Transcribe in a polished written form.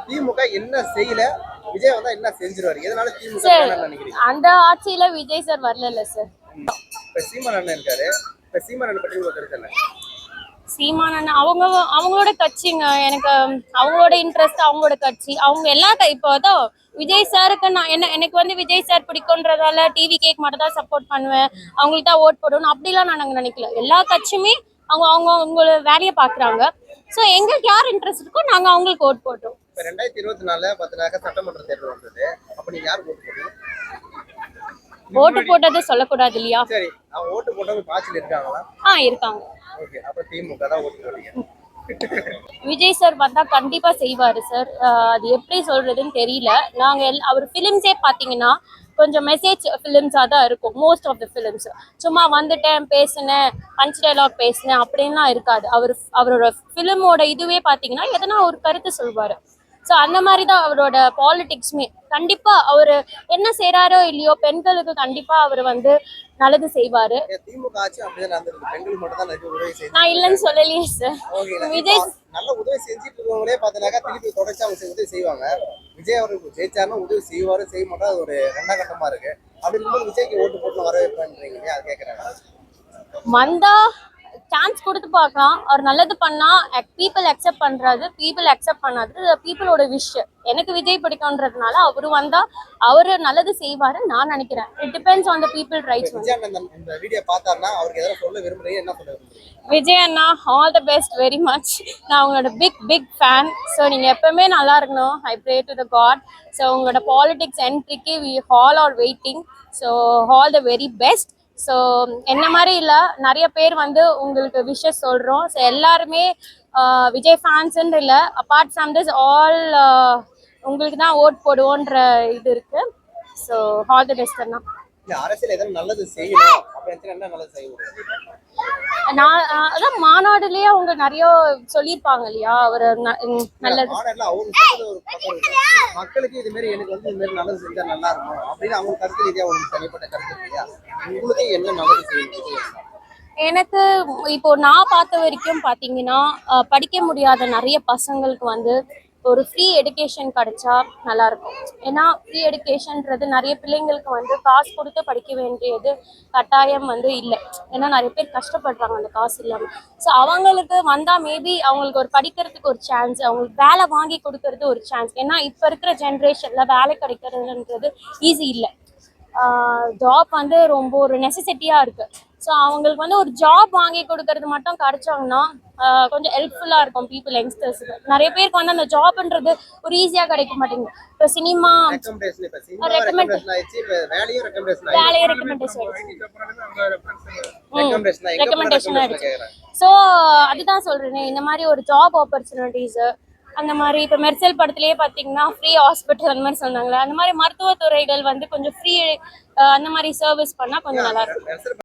திமுக என்ன செய்யல, விஜய் வந்தா என்ன செஞ்சிருவாரு? எதனால திமுக வேணாம்னு நினைக்கிறீங்க? அந்த ஆட்சியில விஜய் சார் வரல சார். இப்ப சீமான் அண்ணன் இருக்காரு. இப்ப சீமான் அண்ணன் பற்றி உங்க கருத்து என்ன? சீமான் அண்ணன் அவங்களோட கட்சிங்க. எனக்கு அவங்களோட இன்ட்ரெஸ்ட், அவங்களோட கட்சி, அவங்க எல்லா இப்போ அதான் விஜய் சாருக்கு நான் எனக்கு வந்து விஜய் சார் பிடிக்கும்ன்றதால டிவி கேக் மட்டும் தான் சப்போர்ட் பண்ணுவேன், அவங்களுக்கு தான் ஓட் போடணும் அப்படிலாம் நான் நினைக்கல. எல்லா கட்சியுமே அவங்களோட வேலையை பாக்குறாங்க. ஸோ எங்களுக்கு யார் இன்ட்ரெஸ்ட் இருக்கோ நாங்க அவங்களுக்கு ஓட் போட்டோம். இப்ப 2024 பார்த்தீங்கன்னா சட்டமன்ற தேர்தல் வந்தது. அப்ப நீங்க யாருக்கு ஓட்டு போட்டீங்க? ஓட்டு போட்டது சொல்லக்கூடாது இல்லையா? சரி, அவங்க ஓட்டு போட்டவங்க ஆட்சியில் இருக்காங்களா? இருக்காங்க. ஓகே, அப்ப திமுக தான் ஓட்டு போட்டீங்க. விஜய் சார் வந்தா கண்டிப்பா செய்வாரு சார். அது எப்படி சொல்றதுன்னு தெரியல. நாங்க அவர் பிலிம்ஸே பாத்தீங்கன்னா கொஞ்சம் மெசேஜ் ஃபிலிம்ஸாக தான் இருக்கும். மோஸ்ட் ஆஃப் த ஃபிலிம்ஸ் சும்மா வந்துட்டேன், பேசினேன், பஞ்ச் டைலாக் பேசினேன் அப்படின்லாம் இருக்காது. அவரோட ஃபிலிமோட இதுவே பார்த்தீங்கன்னா எதனா ஒரு கருத்து சொல்வார். ஸோ அந்த மாதிரி தான் அவரோட பாலிடிக்ஸுமே. கண்டிப்பாக அவர் என்ன செய்கிறாரோ இல்லையோ பெண்களுக்கு கண்டிப்பாக அவர் வந்து நல்லது செய்வார். திமுக ஆட்சி அப்படிதான் நடந்திருக்கு. பெண்களுக்கு மட்டும் தான் நிறைய உதவி செய்யும். நான் இல்லைன்னு சொல்லலையே சார். விஜய் நல்ல உதவி செஞ்சுட்டு இருக்கவங்களே பார்த்தீங்கன்னா திருப்பி தொடர்ச்சி அவங்க உதவி செய்வாங்க. விஜய் அவருக்கு ஜெயிச்சாருன்னா உதவி செய்வாரு, செய்ய மாட்டா அது ஒரு ரெண்டாகட்டமா இருக்கு. அப்படி இருக்கும்போது விஜய்க்கு ஓட்டு போட்டு வரவேற்பான்றீங்க, அது கேட்கறாங்க. வந்தா சான்ஸ் கொடுத்து பார்க்கலாம். அவர் நல்லது பண்ணா பீப்புள் அக்செப்ட் பண்றாரு, பீப்புள் அக்செப்ட் பண்ணாது பீப்புளோட விஷ். எனக்கு விஜய் பிடிக்கும்ன்றதுனால அவரு வந்தா அவரு நல்லது செய்வாரு நான் நினைக்கிறேன். It depends on the people rights. இந்த வீடியோ பார்த்தாருன்னா அவருக்கு ஏதாவது சொல்ல விரும்புறீங்க, என்ன சொல்ல விரும்புறீங்க? விஜய் அண்ணா all the best, very much. நான் உங்களோட பிக் ஃபேன். ஸோ நீங்க எப்பவுமே நல்லா இருக்கணும். I pray to the God. So உங்களோட பாலிடிக்ஸ் என்ட்ரிக்கு we all are waiting. So all the very best. So என்ன மாதிரி இல்லை, நிறைய பேர் வந்து உங்களுக்கு விஷஸ் சொல்கிறோம். ஸோ எல்லாருமே விஜய் ஃபேன்ஸுன்னு இல்லை, அப்பார்ட் ஃப்ரம் திஸ் ஆல் உங்களுக்கு தான் ஓட் போடுவோன்ற இது இருக்கு. ஸோ ஆல் தி பெஸ்ட் அண்ணா. அரசியல் எதாவது நல்லது செய்யணும் அப்படின்னு என்ன நல்லது செய்யணும்? நான் அதான் மாநாடுலயே அவங்க நிறைய சொல்லியிருப்பாங்க இல்லையா, அவர் நல்லது மக்களுக்கு இது மாதிரி எனக்கு வந்து இது மாதிரி நல்லது செஞ்சா நல்லா இருக்கும் அப்படின்னு அவங்க கருத்து ரீதியா ஒரு தனிப்பட்ட கருத்து இல்லையா? உங்களுக்கு என்ன நல்லது செய்யணும்? எனக்கு இப்போ நான் பார்த்த வரைக்கும் பார்த்தீங்கன்னா படிக்க முடியாத நிறைய பசங்களுக்கு வந்து ஒரு ஃப்ரீ எடுகேஷன் கிடைச்சா நல்லாயிருக்கும். ஏன்னா ஃப்ரீ எடுகேஷன்றது நிறைய பிள்ளைங்களுக்கு வந்து காசு கொடுத்து படிக்க வேண்டியது கட்டாயம் வந்து இல்லை. ஏன்னா நிறைய பேர் கஷ்டப்படுறாங்க அந்த காசு இல்லாமல். ஸோ அவங்களுக்கு வந்தால் மேபி அவங்களுக்கு ஒரு படிக்கிறதுக்கு ஒரு சான்ஸ், அவங்களுக்கு வேலை வாங்கி கொடுக்கறது ஒரு சான்ஸ். ஏன்னா இப்போ இருக்கிற ஜென்ரேஷனில் வேலை கிடைக்கிறதுன்றது ஈஸி இல்லை. ஜாப் வந்து ரொம்ப ஒரு நெசசிட்டியாக இருக்குது. ஸோ அவங்களுக்கு வந்து ஒரு ஜாப் வாங்கி கொடுக்கறது மட்டும் கிடைச்சாங்கன்னா கொஞ்சம் ஹெல்ப்ஃபுல்லாக இருக்கும் பீப்புள் யங்ஸ்டர்ஸுக்கு. நிறைய பேருக்கு வந்து அந்த ஜாப்ன்றது ஒரு ஈஸியாக கிடைக்க மாட்டேங்குது. இப்போ சினிமா ரெக்கமெண்டேஷன் ஆயிடுச்சு. ஸோ அதுதான் சொல்றேன், இந்த மாதிரி ஒரு ஜாப் ஆப்பர்ச்சுனிட்டிஸ் அந்த மாதிரி இப்போ மெர்சல் படத்துலேயே பார்த்தீங்கன்னா ஃப்ரீ ஹாஸ்பிட்டல் அந்த மாதிரி சொன்னாங்களே, அந்த மாதிரி மருத்துவத்துறைகள் வந்து கொஞ்சம் ஃப்ரீ அந்த மாதிரி சர்வீஸ் பண்ணால் கொஞ்சம் நல்லா இருக்கும்.